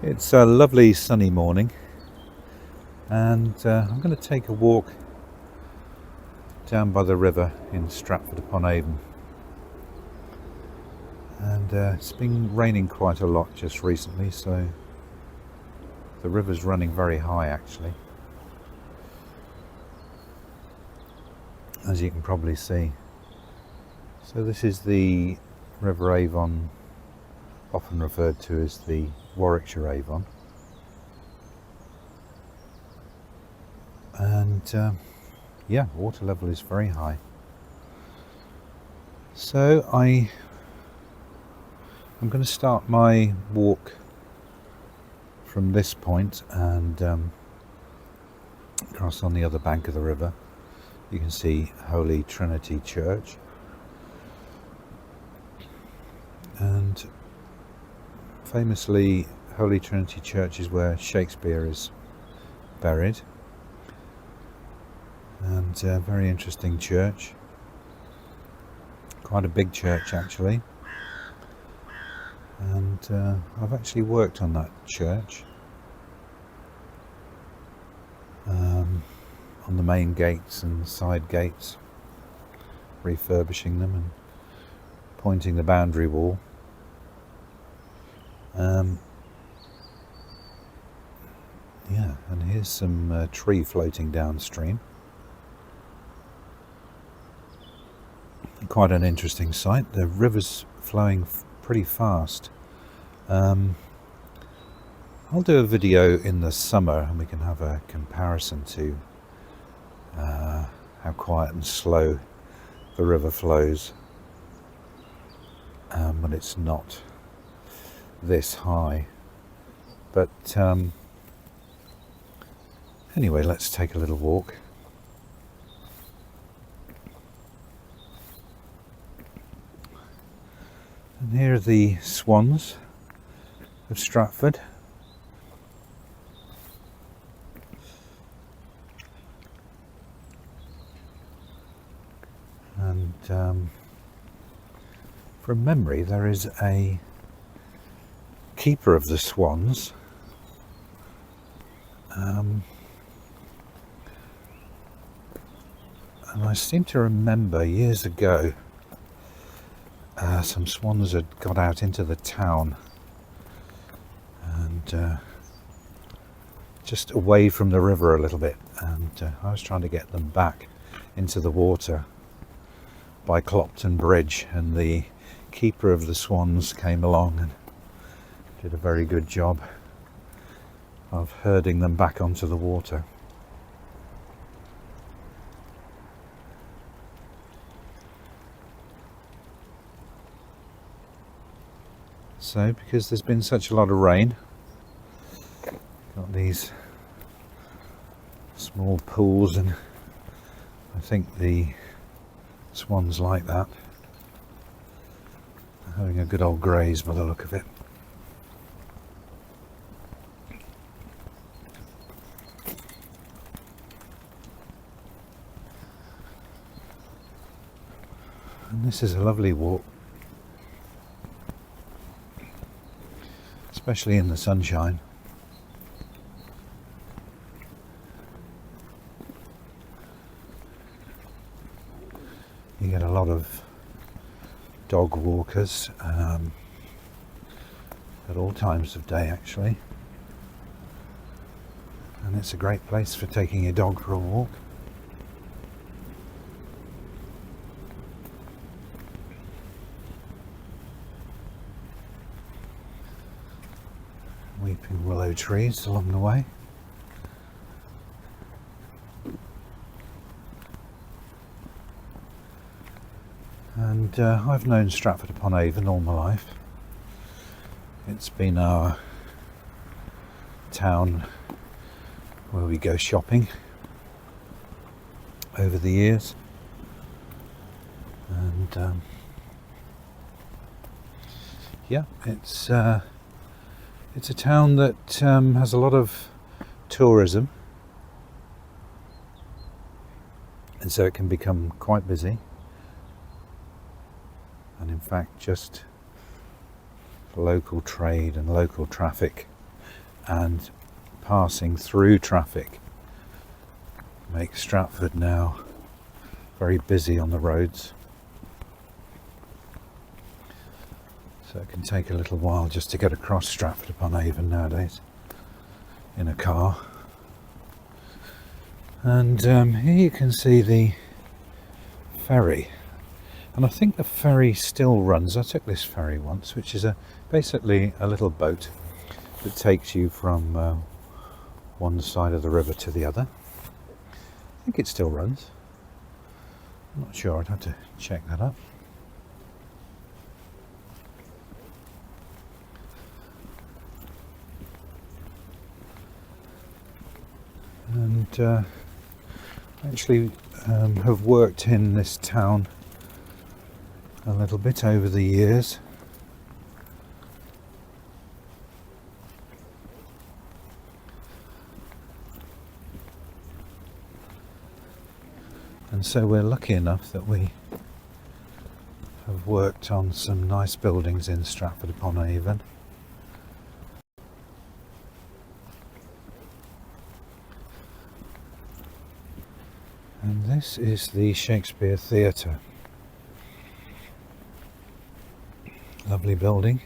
It's a lovely sunny morning, and I'm going to take a walk down by the river in Stratford upon Avon. And it's been raining quite a lot just recently, so the river's running very high actually, as you can probably see. So this is the River Avon, often referred to as the Warwickshire Avon, and yeah, water level is very high. So I'm going to start my walk from this point and cross on the other bank of the river. You can see Holy Trinity Church, and famously Holy Trinity Church is where Shakespeare is buried, and a very interesting church, quite a big church actually, and I've actually worked on that church, on the main gates and side gates, refurbishing them and pointing the boundary wall. Yeah, and here's some tree floating downstream. Quite an interesting sight. The river's flowing pretty fast. I'll do a video in the summer and we can have a comparison to how quiet and slow the river flows when it's not this high. But anyway, let's take a little walk. And here are the swans of Stratford. And from memory, there is a keeper of the swans, and I seem to remember years ago some swans had got out into the town and just away from the river a little bit, and I was trying to get them back into the water by Clopton Bridge, and the keeper of the swans came along and did a very good job of herding them back onto the water. So, because there's been such a lot of rain, got these small pools, and I think the swans like that. They're having a good old graze by the look of it. And this is a lovely walk, especially in the sunshine. You get a lot of dog walkers at all times of day actually, and it's a great place for taking your dog for a walk. Weeping willow trees along the way. And I've known Stratford upon Avon all my life. It's been our town where we go shopping over the years, and yeah, it's a town that has a lot of tourism, and so it can become quite busy. and in fact just local trade and local traffic and passing through traffic make Stratford now very busy on the roads. So it can take a little while just to get across Stratford upon Avon nowadays in a car. And here you can see the ferry, and I think the ferry still runs. I took this ferry once, which is basically a little boat that takes you from one side of the river to the other. I think it still runs. I'm not sure, I'd have to check that up. And actually have worked in this town a little bit over the years. And so we're lucky enough that we have worked on some nice buildings in Stratford upon Avon. And this is the Shakespeare Theatre. Lovely building.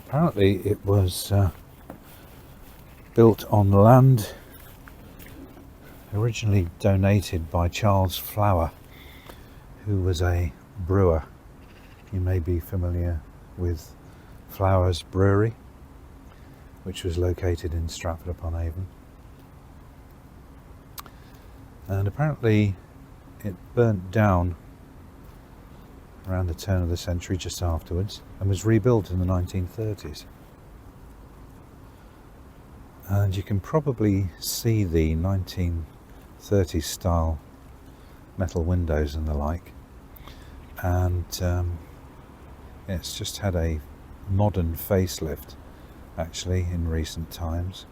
Apparently it was built on land originally donated by Charles Flower, who was a brewer. You may be familiar with Flower's Brewery, which was located in Stratford upon Avon. And apparently it burnt down around the turn of the century, just afterwards, and was rebuilt in the 1930s. And you can probably see the 1930s style metal windows and the like. And it's just had a modern facelift actually in recent times.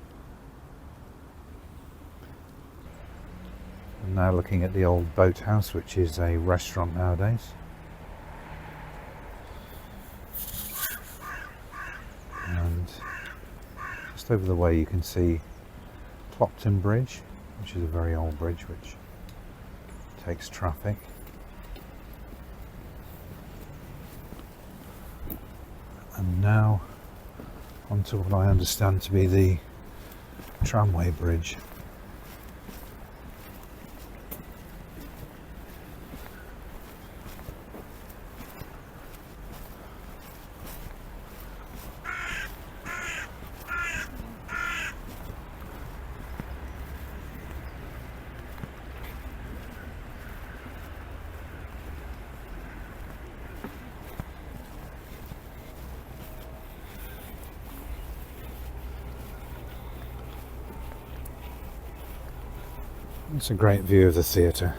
I'm now looking at the old boathouse, which is a restaurant nowadays. And just over the way you can see Clopton Bridge, which is a very old bridge which takes traffic. And now onto what I understand to be the tramway bridge. It's a great view of the theatre,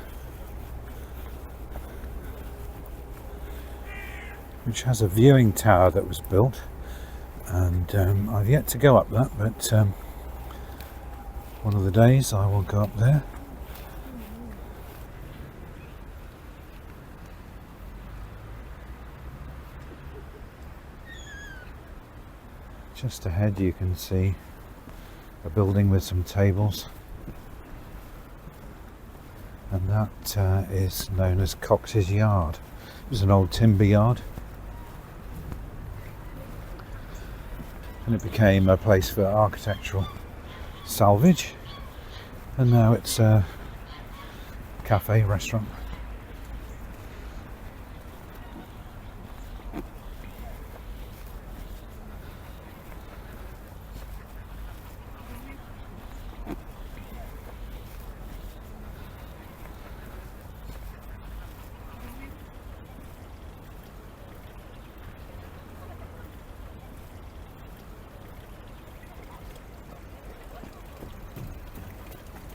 which has a viewing tower that was built, and I've yet to go up that, but one of the days I will go up there. Just ahead you can see a building with some tables. And that is known as Cox's Yard. It was an old timber yard, and it became a place for architectural salvage, and now it's a cafe, restaurant.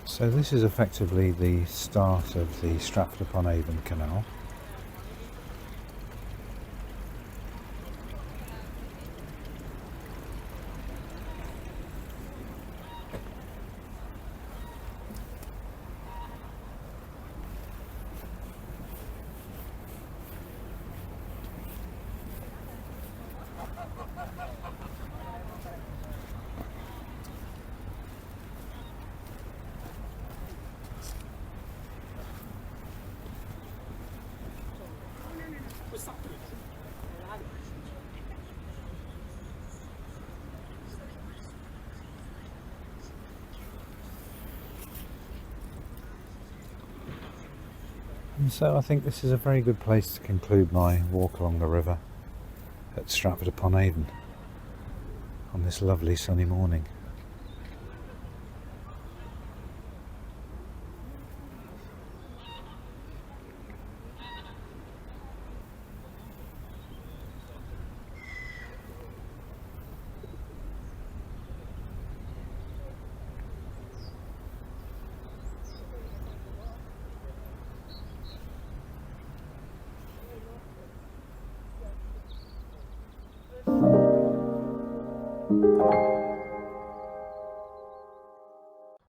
So this is effectively the start of the Stratford upon Avon Canal. And so I think this is a very good place to conclude my walk along the river at Stratford upon Avon on this lovely sunny morning.